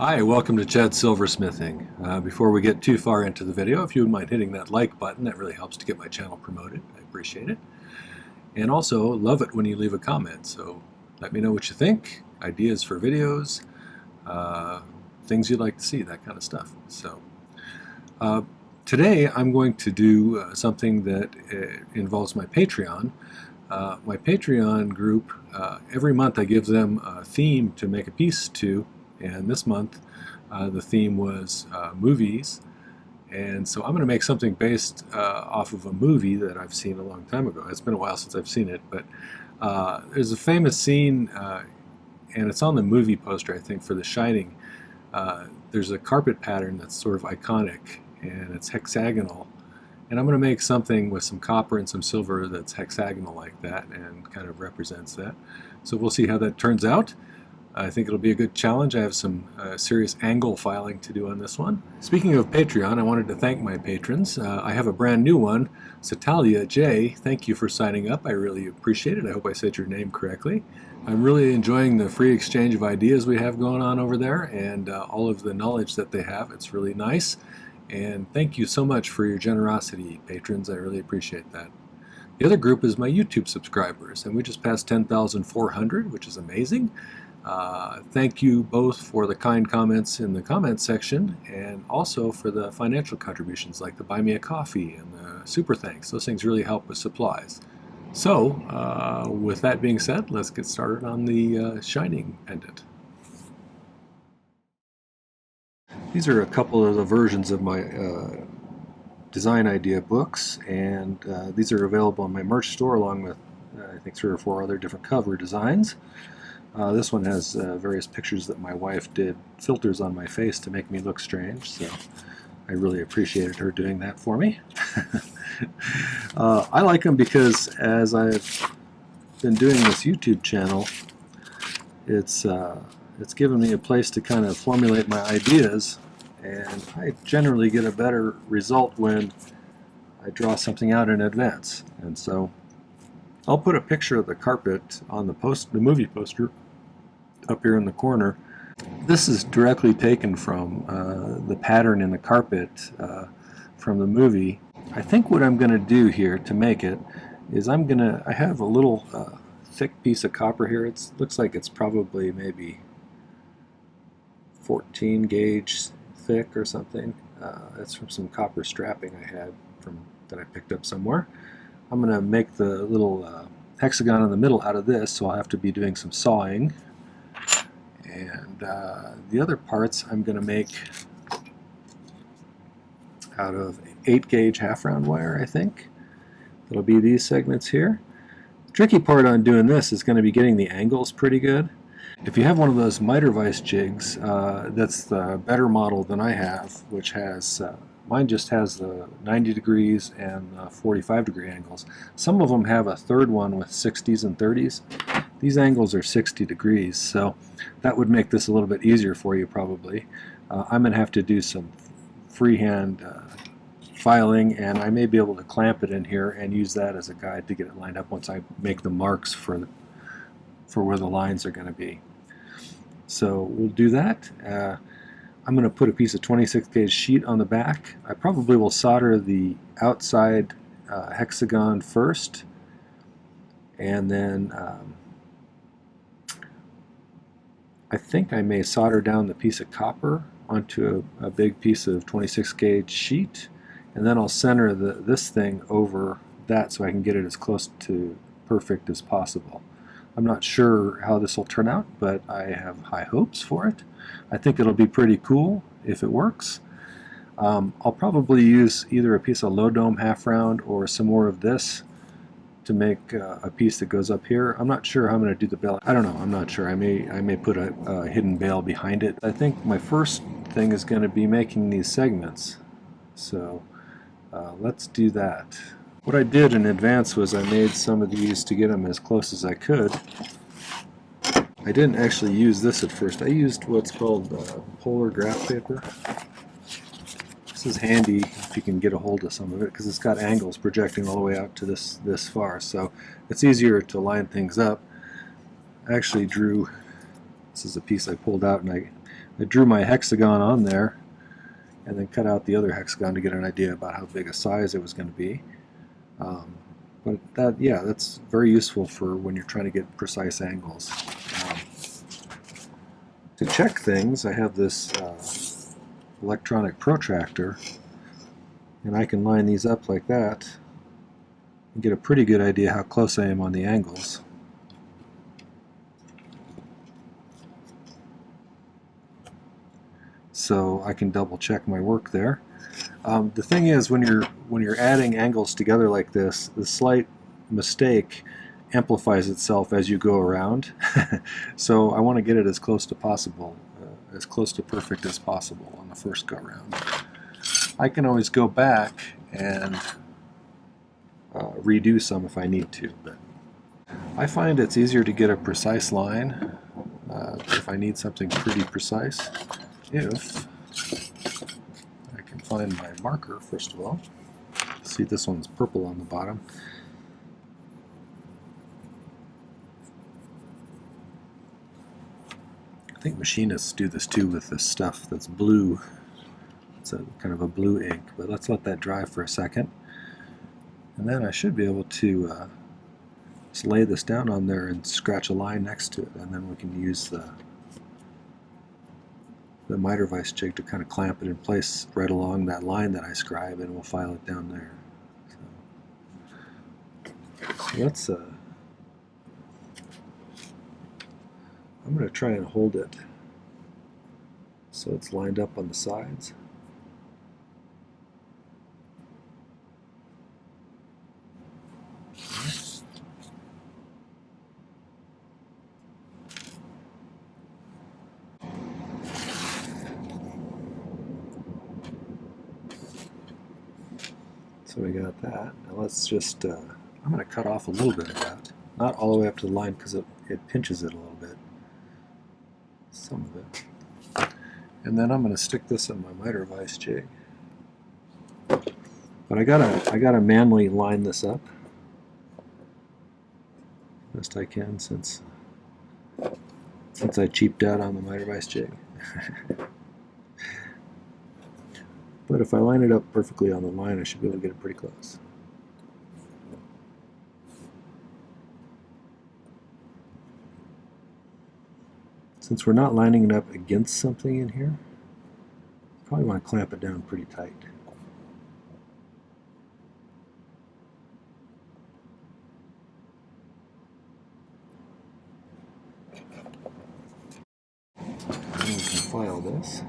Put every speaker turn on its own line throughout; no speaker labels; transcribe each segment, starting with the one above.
Hi, welcome to Chad's Silversmithing. Before we get too far into the video, if you wouldn't mind hitting that like button, that really helps to get my channel promoted. I appreciate it. And also, love it when you leave a comment, so let me know what you think, ideas for videos, things you'd like to see, that kind of stuff. So today I'm going to do something that involves my Patreon. My Patreon group, every month I give them a theme to make a piece to. And this month, the theme was movies, and so I'm going to make something based off of a movie that I've seen a long time ago. It's been a while since I've seen it, but there's a famous scene, and it's on the movie poster, I think, for The Shining. There's a carpet pattern that's sort of iconic, and it's hexagonal. And I'm going to make something with some copper and some silver that's hexagonal like that and kind of represents that. So we'll see how that turns out. I think it'll be a good challenge. I have some serious angle filing to do on this one. Speaking of Patreon, I wanted to thank my patrons. I have a brand new one, Satalia J. Thank you for signing up. I really appreciate it. I hope I said your name correctly. I'm really enjoying the free exchange of ideas we have going on over there and all of the knowledge that they have. It's really nice. And thank you so much for your generosity, patrons. I really appreciate that. The other group is my YouTube subscribers, and we just passed 10,400, which is amazing. Thank you both for the kind comments in the comments section and also for the financial contributions like the Buy Me a Coffee and the Super Thanks. Those things really help with supplies. So, with that being said, let's get started on the Shining pendant. These are a couple of the versions of my design idea books, and these are available in my merch store along with I think 3 or 4 other different cover designs. This one has various pictures that my wife did filters on my face to make me look strange, so I really appreciated her doing that for me. I like them because as I've been doing this YouTube channel, it's given me a place to kind of formulate my ideas, and I generally get a better result when I draw something out in advance. And so I'll put a picture of the carpet on the movie poster up here in the corner. This is directly taken from the pattern in the carpet from the movie. I think what I'm going to do here to make it is I have a little thick piece of copper here. It looks like it's probably maybe 14 gauge thick or something. That's from some copper strapping I had that I picked up somewhere. I'm going to make the little hexagon in the middle out of this, so I'll have to be doing some sawing. And the other parts I'm going to make out of 8 gauge half round wire, I think. It'll be these segments here. The tricky part on doing this is going to be getting the angles pretty good. If you have one of those miter vise jigs, that's the better model than I have, which has mine just has the 90 degrees and 45 degree angles. Some of them have a third one with 60s and 30s. These angles are 60 degrees, so that would make this a little bit easier for you probably. I'm going to have to do some freehand filing, and I may be able to clamp it in here and use that as a guide to get it lined up once I make the marks for where the lines are going to be. So we'll do that. I'm going to put a piece of 26 gauge sheet on the back. I probably will solder the outside hexagon first, and then I think I may solder down the piece of copper onto a big piece of 26 gauge sheet, and then I'll center this thing over that so I can get it as close to perfect as possible. I'm not sure how this will turn out, but I have high hopes for it. I think it'll be pretty cool if it works. I'll probably use either a piece of low dome half round or some more of this to make a piece that goes up here. I'm not sure how I'm going to do the bail. I don't know. I'm not sure. I may put a hidden bail behind it. I think my first thing is going to be making these segments. So let's do that. What I did in advance was I made some of these to get them as close as I could. I didn't actually use this at first. I used what's called polar graph paper. This is handy if you can get a hold of some of it because it's got angles projecting all the way out to this far, so it's easier to line things up. I actually drew, this is a piece I pulled out and I I drew my hexagon on there and then cut out the other hexagon to get an idea about how big a size it was going to be. But that, yeah, that's very useful for when you're trying to get precise angles. To check things, I have this electronic protractor, and I can line these up like that and get a pretty good idea how close I am on the angles. So I can double check my work there. The thing is, when you're adding angles together like this, the slight mistake amplifies itself as you go around. So I want to get it as close to possible, as close to perfect as possible on the first go round. I can always go back and redo some if I need to, but I find it's easier to get a precise line if I need something pretty precise. If I can find my marker, first of all. See, this one's purple on the bottom. I think machinists do this too with this stuff that's blue. It's a kind of a blue ink, but let's let that dry for a second. And then I should be able to just lay this down on there and scratch a line next to it, and then we can use the miter vise jig to kind of clamp it in place right along that line that I scribe, and we'll file it down there. So let's I'm going to try and hold it so it's lined up on the sides. So we got that. Now let's just, I'm going to cut off a little bit of that. Not all the way up to the line because it pinches it a little bit. Some of it. And then I'm going to stick this in my miter vise jig. But I gotta manually line this up best I can since I cheaped out on the miter vise jig. But if I line it up perfectly on the line, I should be able to get it pretty close. Since we're not lining it up against something in here, probably want to clamp it down pretty tight. And we can file this.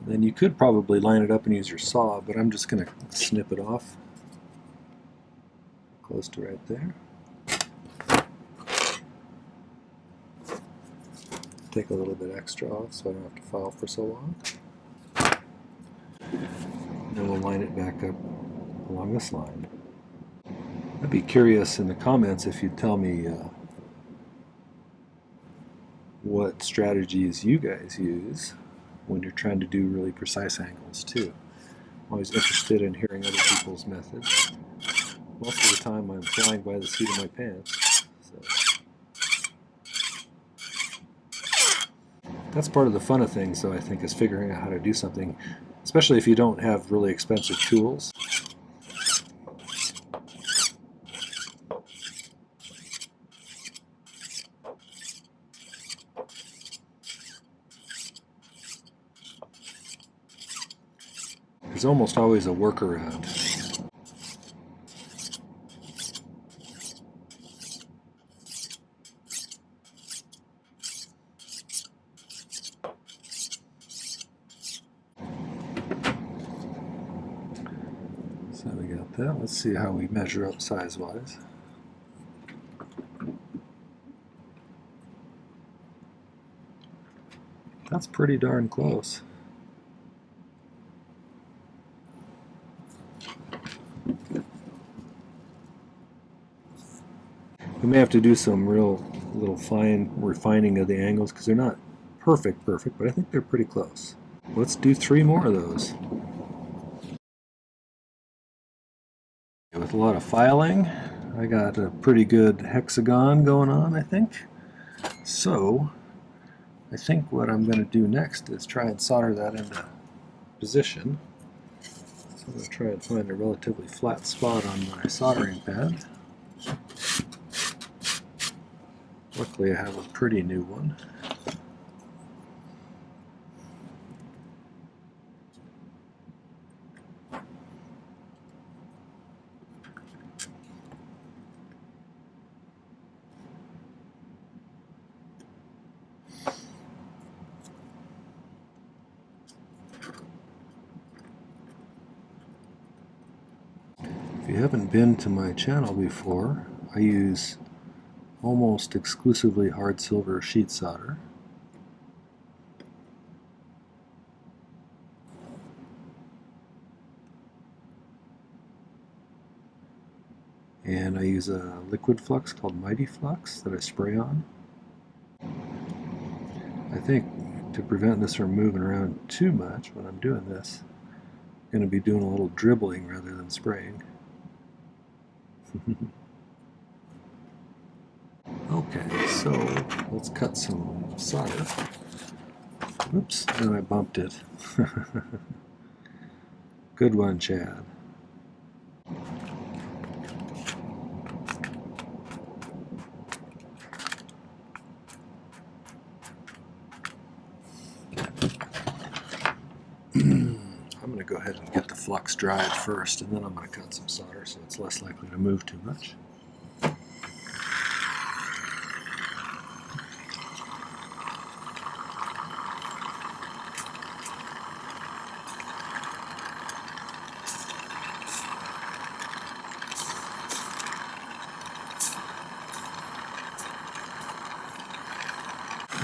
Then you could probably line it up and use your saw, but I'm just going to snip it off close to right there. Take a little bit extra off so I don't have to file for so long. Then we'll line it back up along this line. I'd be curious in the comments if you'd tell me what strategies you guys use when you're trying to do really precise angles too. I'm always interested in hearing other people's methods. Most of the time I'm flying by the seat of my pants. So that's part of the fun of things, though, I think, is figuring out how to do something, especially if you don't have really expensive tools. There's almost always a workaround. So we got that. Let's see how we measure up size-wise. That's pretty darn close. We may have to do some real little fine refining of the angles because they're not perfect, but I think they're pretty close. Let's do 3 more of those. With a lot of filing, I got a pretty good hexagon going on, I think. So, I think what I'm going to do next is try and solder that into position. So I'm going to try and find a relatively flat spot on my soldering pad. Luckily I have a pretty new one. If you haven't been to my channel before, I use almost exclusively hard silver sheet solder. And I use a liquid flux called My-T-Flux that I spray on. I think to prevent this from moving around too much when I'm doing this, I'm going to be doing a little dribbling rather than spraying. Okay, so let's cut some solder. Oops, and I bumped it. Good one, Chad. I'm going to go ahead and get the flux dried first, and then I'm going to cut some solder so it's less likely to move too much.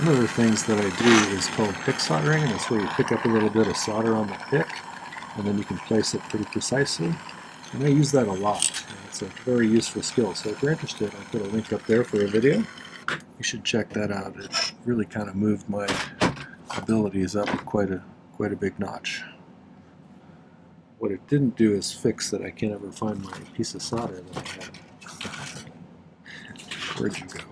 One of the things that I do is called pick soldering, and that's where you pick up a little bit of solder on the pick, and then you can place it pretty precisely. And I use that a lot, and it's a very useful skill. So if you're interested, I'll put a link up there for a video. You should check that out. It really kind of moved my abilities up quite a big notch. What it didn't do is fix that I can't ever find my piece of solder that I had. Where'd you go?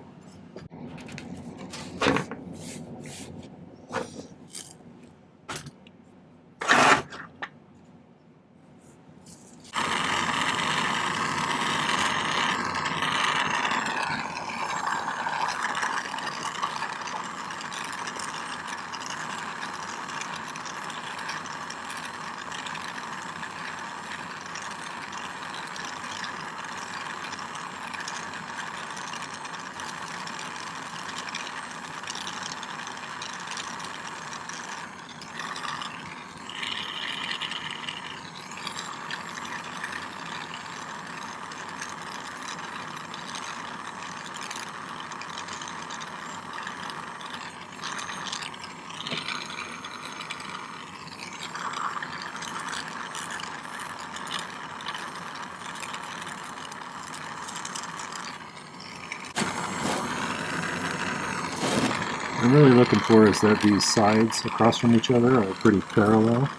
I'm really looking for is that these sides across from each other are pretty parallel.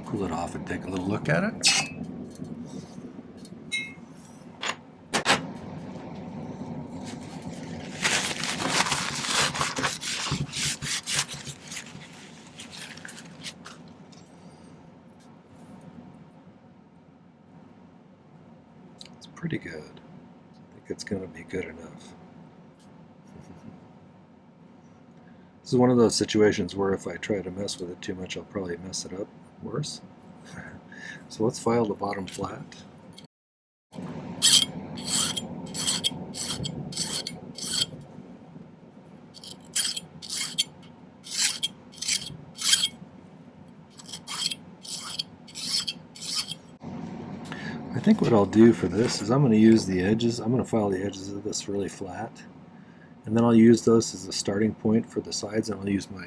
Pull it off and take a little look at it. Pretty good. I think it's going to be good enough. This is one of those situations where if I try to mess with it too much, I'll probably mess it up worse. So let's file the bottom flat. I think what I'll do for this is I'm going to use the edges. I'm going to file the edges of this really flat, and then I'll use those as a starting point for the sides, and I'll use my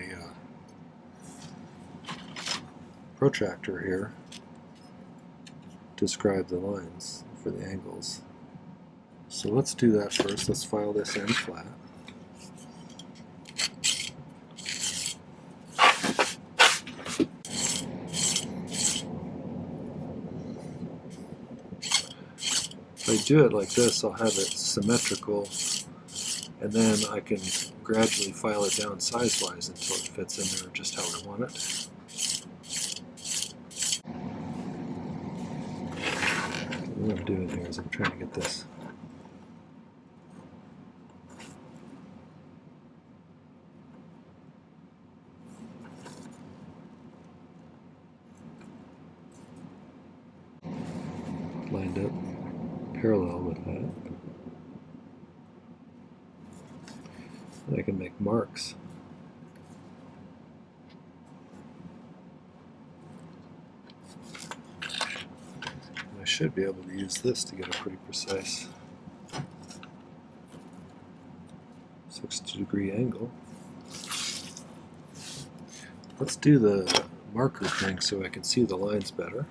protractor here to describe the lines for the angles. So let's do that first. Let's file this end flat. If I do it like this, I'll have it symmetrical, and then I can gradually file it down size-wise until it fits in there just how I want it. What I'm doing here is I'm trying to get this lined up parallel with that. And I can make marks. I should be able to use this to get a pretty precise 60-degree angle. Let's do the marker thing so I can see the lines better.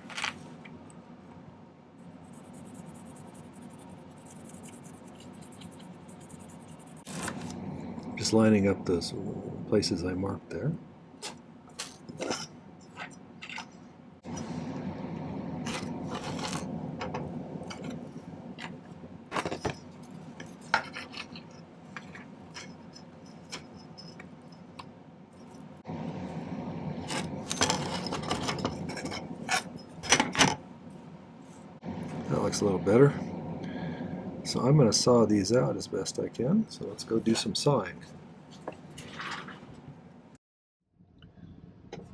Just lining up those places I marked there. That looks a little better. So I'm going to saw these out as best I can. So let's go do some sawing.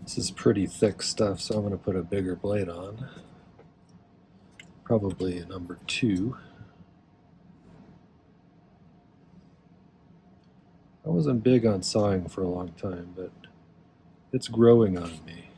This is pretty thick stuff, so I'm going to put a bigger blade on. Probably a number 2. I wasn't big on sawing for a long time, but it's growing on me.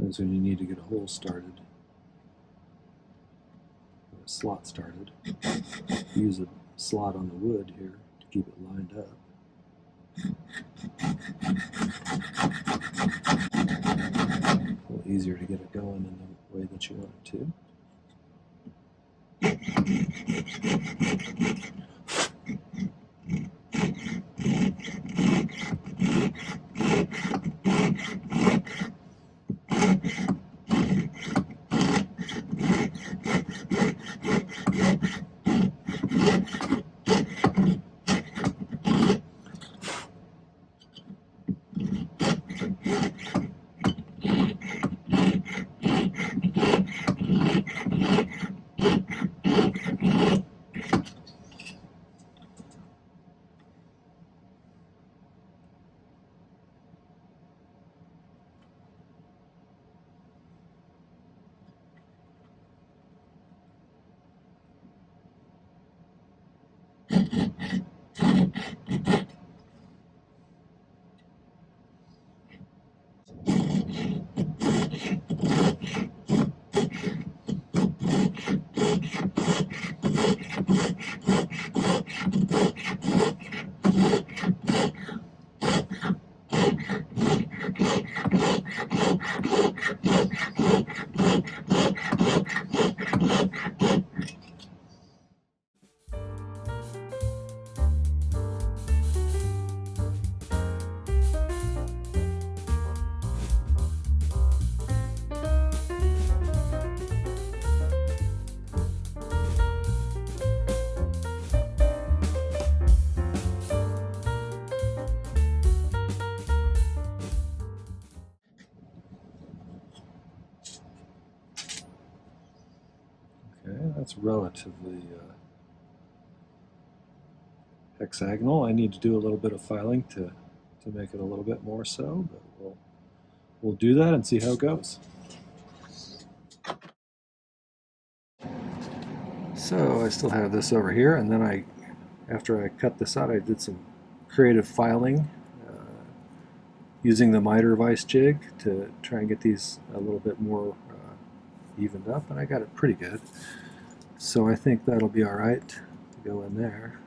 That's when you need to get a hole started, or a slot started. Use a slot on the wood here to keep it lined up. A little easier to get it going in the way that you want it to. That's relatively hexagonal. I need to do a little bit of filing to to make it a little bit more so, but we'll do that and see how it goes. So I still have this over here, and then after I cut this out, I did some creative filing using the miter vise jig to try and get these a little bit more evened up, and I got it pretty good. So I think that'll be all right to go in there.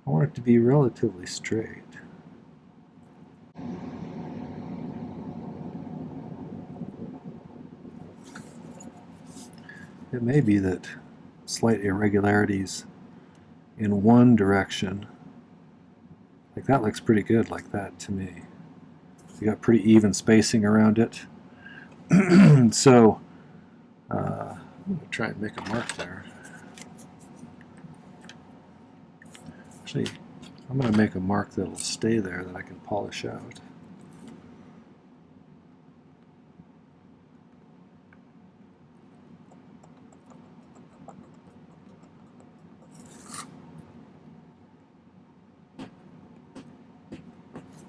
I want it to be relatively straight. It may be that slight irregularities in one direction, like that looks pretty good like that to me. You got pretty even spacing around it. So I'm going to try and make a mark there. Actually, I'm going to make a mark that'll stay there that I can polish out.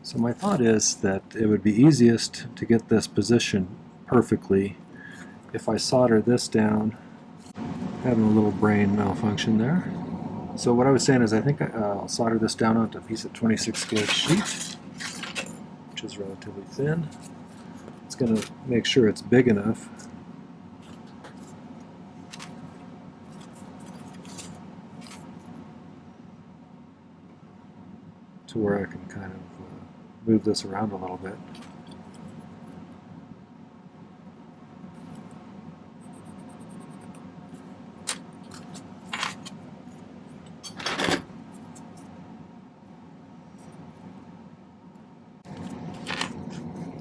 So my thought is that it would be easiest to get this position perfectly if I solder this down. Having a little brain malfunction there. So what I was saying is I think I'll solder this down onto a piece of 26 gauge sheet, which is relatively thin. It's going to make sure it's big enough to where I can kind of move this around a little bit.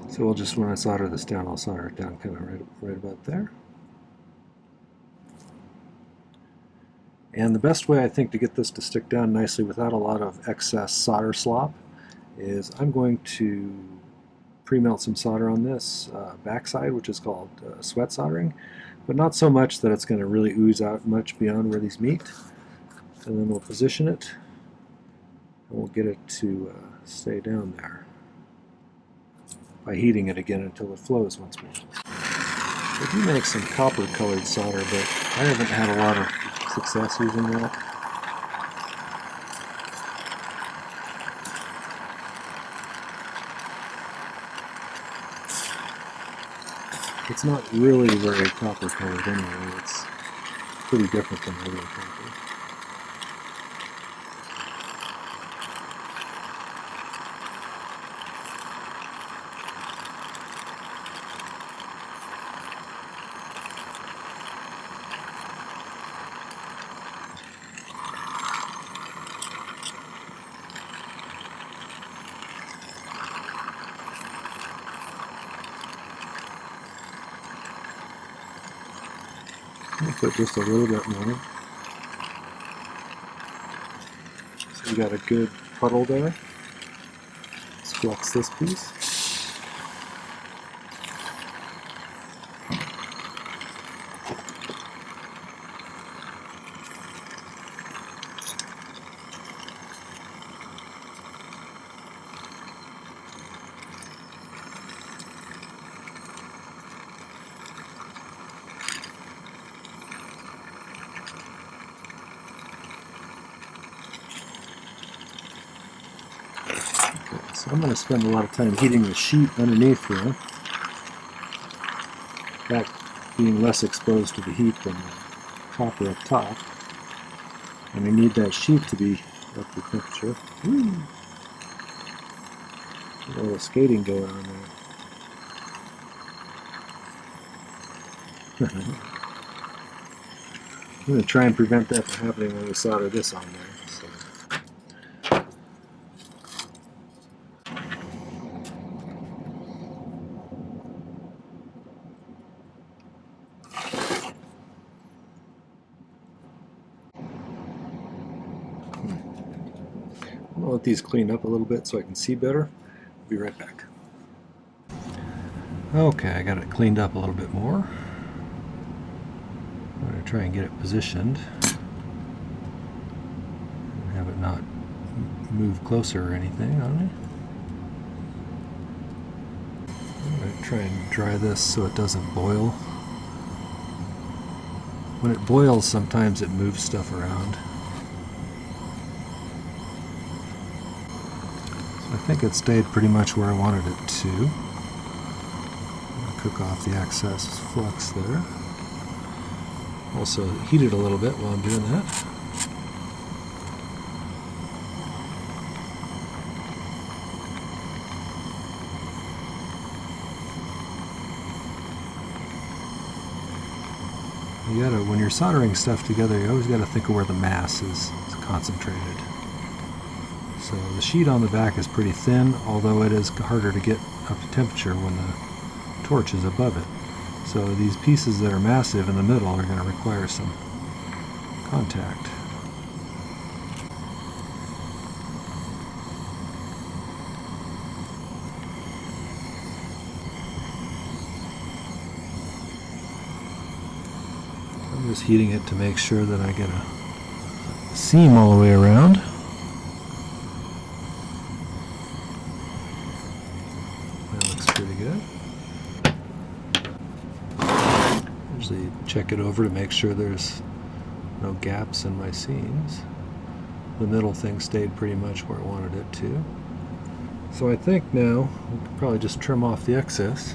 So we'll just, when I solder this down, I'll solder it down kind of right about there. And the best way I think to get this to stick down nicely without a lot of excess solder slop is I'm going to pre-melt some solder on this backside, which is called sweat soldering, but not so much that it's going to really ooze out much beyond where these meet. And then we'll position it and we'll get it to stay down there by heating it again until it flows once more. I do make some copper colored solder, but I haven't had a lot of success using that. It's not really very copper colored anyway, it's pretty different than regular copper. I'll put just a little bit more. So you got a good puddle there. Let's flux this piece. So I'm going to spend a lot of time heating the sheet underneath here, that being less exposed to the heat than the copper up top. And I need that sheet to be up to temperature. A little skating going on there. I'm going to try and prevent that from happening when we solder this on there. So. I'll let these clean up a little bit so I can see better. I'll be right back. Okay, I got it cleaned up a little bit more. I'm going to try and get it positioned and have it not move closer or anything on it. I'm going to try and dry this so it doesn't boil. When it boils, sometimes it moves stuff around. So I think it stayed pretty much where I wanted it to. I'm going to cook off the excess flux there. Also heat it a little bit while I'm doing that. You gotta, when you're soldering stuff together, you always gotta think of where the mass is concentrated. So the sheet on the back is pretty thin, although it is harder to get up to temperature when the torch is above it. So these pieces that are massive in the middle are going to require some contact. I'm just heating it to make sure that I get a seam all the way around. That looks pretty good. Usually check it over to make sure there's no gaps in my seams. The middle thing stayed pretty much where I wanted it to. So I think now we can probably just trim off the excess.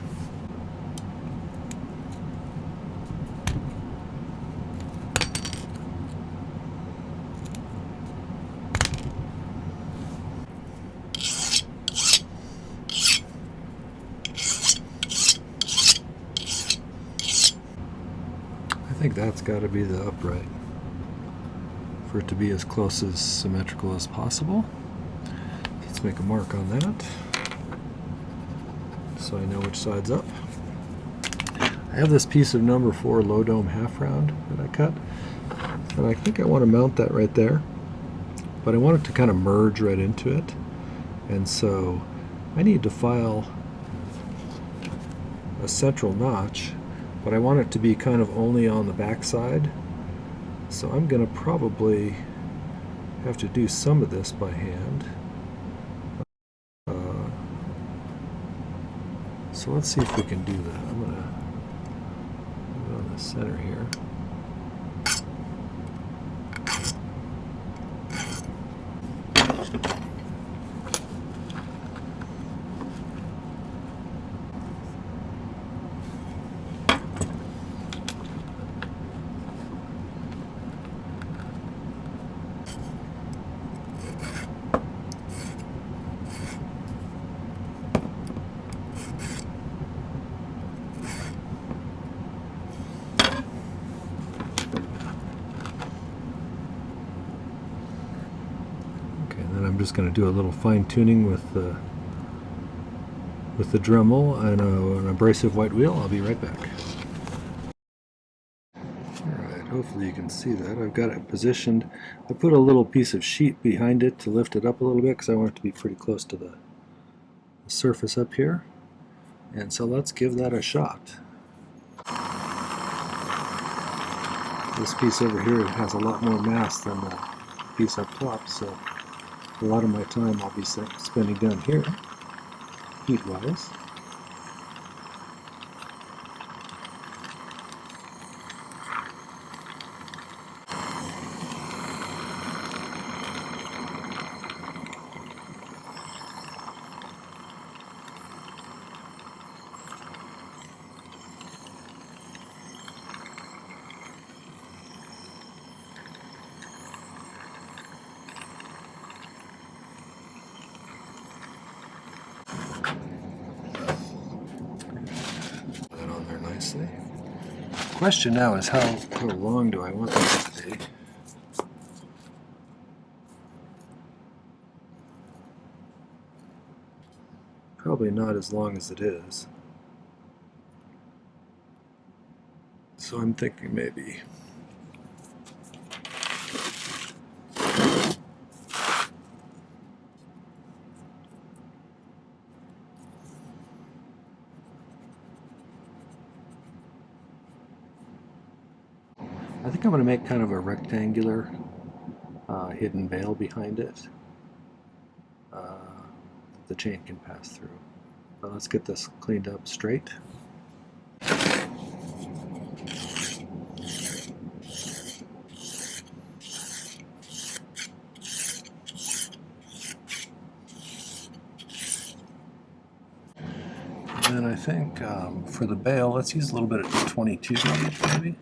I think that's got to be the upright for it to be as close as symmetrical as possible. Let's make a mark on that so I know which side's up. I have this piece of number 4 low dome half round that I cut, and I think I want to mount that right there, but I want it to kind of merge right into it, and so I need to file a central notch, but I want it to be kind of only on the back side. So I'm going to probably have to do some of this by hand. So let's see if we can do that. I'm going to put it on the center here. I'm just going to do a little fine-tuning with the Dremel and an abrasive white wheel. I'll be right back. Alright, hopefully you can see that. I've got it positioned. I put a little piece of sheet behind it to lift it up a little bit because I want it to be pretty close to the surface up here. And so let's give that a shot. This piece over here has a lot more mass than the piece up top, so a lot of my time I'll be spending down here, heat-wise. The question now is how long do I want this to be? Probably not as long as it is. So I'm thinking maybe I think I'm going to make kind of a rectangular hidden veil behind it. the chain can pass through. But let's get this cleaned up straight. And I think for the bail, let's use a little bit of 22 gauge maybe.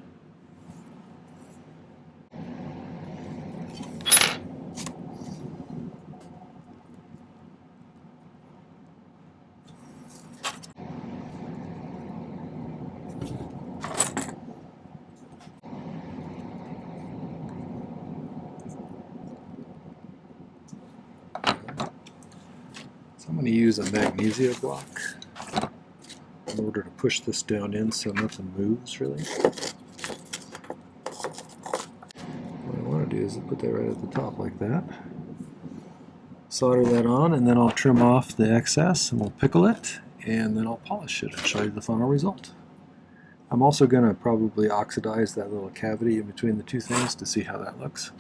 So I'm going to use a magnesia block in order to push this down in so nothing moves really. What I want to do is put that right at the top like that. Solder that on, and then I'll trim off the excess and we'll pickle it, and then I'll polish it and show you the final result. I'm also going to probably oxidize that little cavity in between the two things to see how that looks.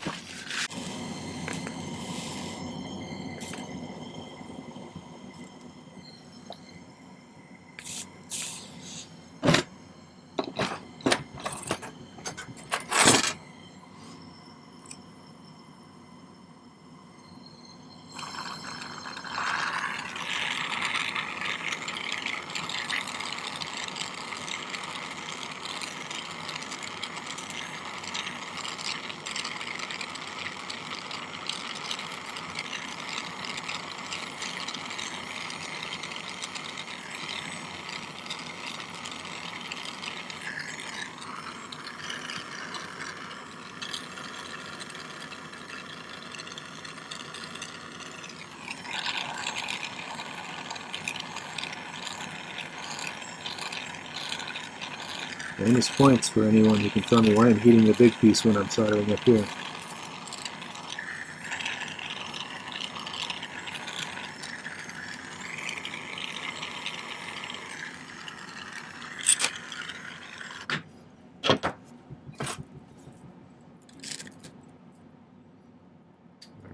Bonus points for anyone who can tell me why I'm heating the big piece when I'm soldering up here.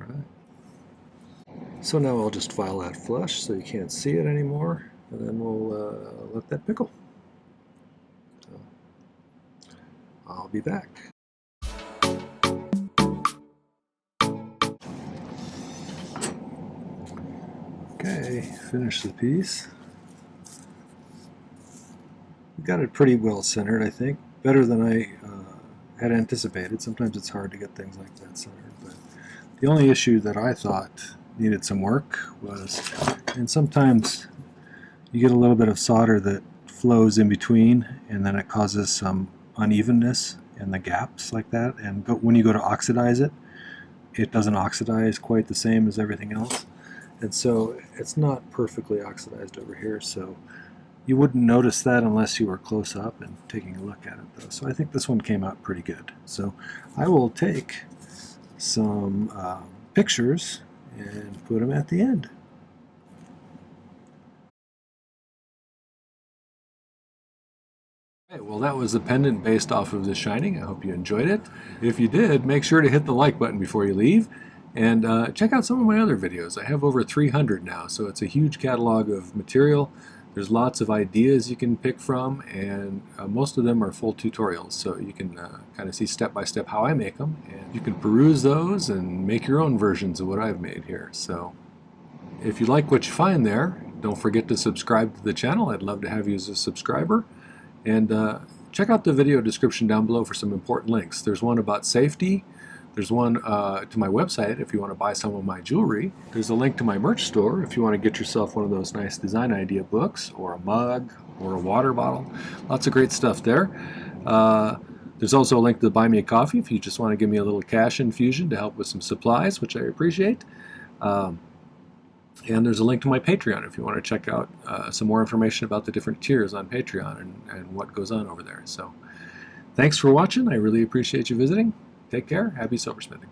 Alright. So now I'll just file that flush so you can't see it anymore, and then we'll let that pickle. I'll be back. Okay, finish the piece. We got it pretty well centered, I think. Better than I had anticipated. Sometimes it's hard to get things like that centered, but the only issue that I thought needed some work was, and sometimes you get a little bit of solder that flows in between, and then it causes some unevenness in the gaps like that, and when you go to oxidize it, it doesn't oxidize quite the same as everything else, and so it's not perfectly oxidized over here, so you wouldn't notice that unless you were close up and taking a look at it though. So I think this one came out pretty good. So I will take some pictures and put them at the end. Okay, well, that was the pendant based off of The Shining. I hope you enjoyed it. If you did, make sure to hit the like button before you leave, and check out some of my other videos. I have over 300 now, so it's a huge catalog of material. There's lots of ideas you can pick from, and most of them are full tutorials, so you can kind of see step by step how I make them, and you can peruse those and make your own versions of what I've made here. So if you like what you find there, don't forget to subscribe to the channel. I'd love to have you as a subscriber. And check out the video description down below for some important links. There's one about safety. There's one to my website if you want to buy some of my jewelry. There's a link to my merch store if you want to get yourself one of those nice design idea books, or a mug, or a water bottle. Lots of great stuff there. There's also a link to Buy Me a Coffee if you just want to give me a little cash infusion to help with some supplies, which I appreciate. And there's a link to my Patreon if you want to check out some more information about the different tiers on Patreon and what goes on over there. So thanks for watching. I really appreciate you visiting. Take care. Happy silversmithing.